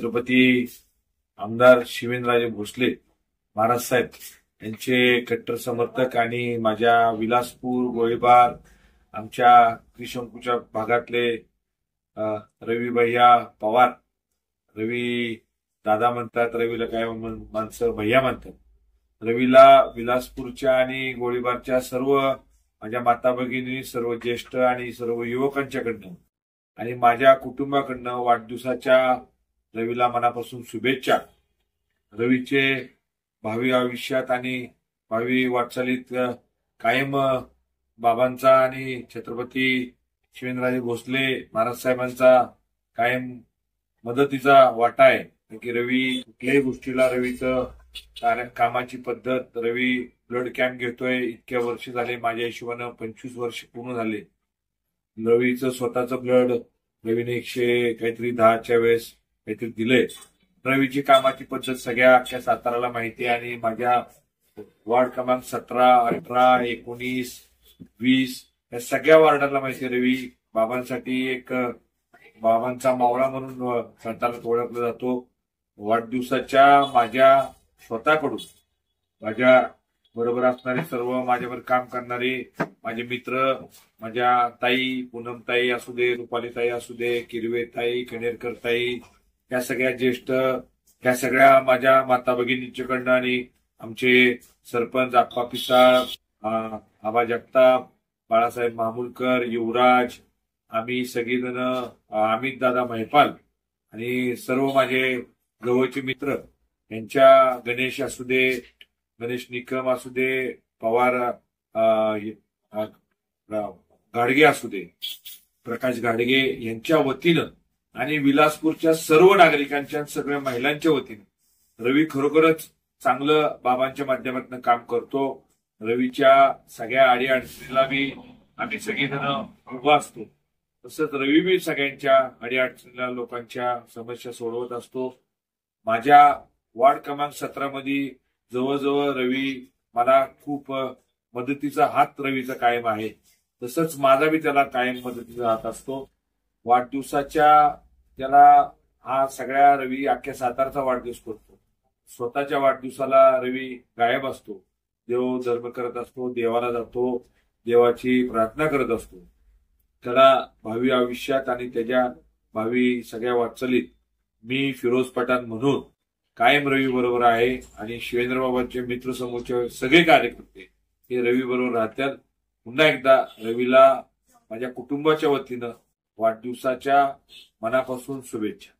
छत्रपती आमदार शिवेंद्रराजे भोसले महाराज साहेब यांचे कट्टर समर्थक आणि माझ्या विलासपूर गोळीबार आमच्या त्रिशंकूच्या भागातले रवी भैया पवार, रवी दादा म्हणतात, रवीला काय माणसं भैया म्हणतात. रवीला विलासपूरच्या आणि गोळीबारच्या सर्व माझ्या माता भगिनी, सर्व ज्येष्ठ आणि सर्व युवकांच्याकडनं आणि माझ्या कुटुंबाकडनं वाढदिवसाच्या रवीला मनापासून शुभेच्छा. रवीचे भावी आयुष्यात आणि भावी वाटचालीत कायम बाबांचा आणि छत्रपती शिवेंद्रराजे भोसले महाराज साहेबांचा कायम मदतीचा वाटा आहे. की रवी कुठल्याही गोष्टीला रवीचं कामाची पद्धत, रवी ब्लड कॅम्प घेतोय, इतक्या वर्ष झाले, माझ्या हिशोबानं 25 वर्ष पूर्ण झाले. रवीचं स्वतःचं ब्लड रवीने 100 काहीतरी 10च्या वेळेस काहीतरी दिलंय. रवीची कामाची पद्धत सगळ्या अख्ख्या साताराला माहिती आहे आणि माझ्या वार्ड क्रमांक 17, 18, 19, 20 या सगळ्या वार्डाला माहिती आहे. रवी बाबांसाठी एक बाबांचा मावळा म्हणून सातारात ओळखला जातो. वाढदिवसाच्या माझ्या स्वतःकडून माझ्या बरोबर असणारे सर्व माझ्यावर काम करणारे माझे मित्र, माझ्या ताई, पूनमताई असू दे, रुपालीताई असू दे, किरवेताई, खणेरकर ताई, या सगळ्या ज्येष्ठ, या सगळ्या माझ्या माता भगिनींच्याकडनं आणि आमचे सरपंच आप्पा पिसाळ, आबा जगताप, बाळासाहेब मामुलकर, युवराज, आम्ही सगळेजण, अमित दादा महिपाल आणि सर्व माझे जवळचे मित्र, यांच्या गणेश असू दे, गणेश निकम असू दे, पवार गाडगे असू दे, प्रकाश गाडगे यांच्या वतीनं आणि विलासपूरच्या सर्व नागरिकांच्या, सगळ्या महिलांच्या वतीनं रवी खरोखरच चांगलं बाबांच्या माध्यमातून काम करतो. रवीच्या सगळ्या अडीअडचणीला बी आम्ही सगळेजण उभा असतो. तसंच रवी बी सगळ्यांच्या अडीअडचणीला, लोकांच्या समस्या सोडवत असतो. माझ्या वार्ड क्रमांक 17 मध्ये जवळजवळ रवी मला खूप मदतीचा हात रवीचा कायम आहे. तसंच माझा बी त्याला कायम मदतीचा हात असतो. वाढदिवसाच्या त्याला हा सगळ्या रवी अख्ख्या सातारचा वाढदिवस करतो. स्वतःच्या वाढदिवसाला रवी गायब असतो, देव धर्म करत असतो, देवाला जातो, देवाची प्रार्थना करत असतो. त्याला भावी आयुष्यात आणि त्याच्या भावी सगळ्या वाटचालीत मी फिरोज पठाण म्हणून कायम रवी बरोबर आहे आणि शिवेंद्र बाबांचे मित्र समूहाचे सगळे कार्यकर्ते हे रवी बरोबर राहतात. पुन्हा एकदा रवीला माझ्या कुटुंबाच्या वतीनं वाढदिवसाच्या मनापासून शुभेच्छा.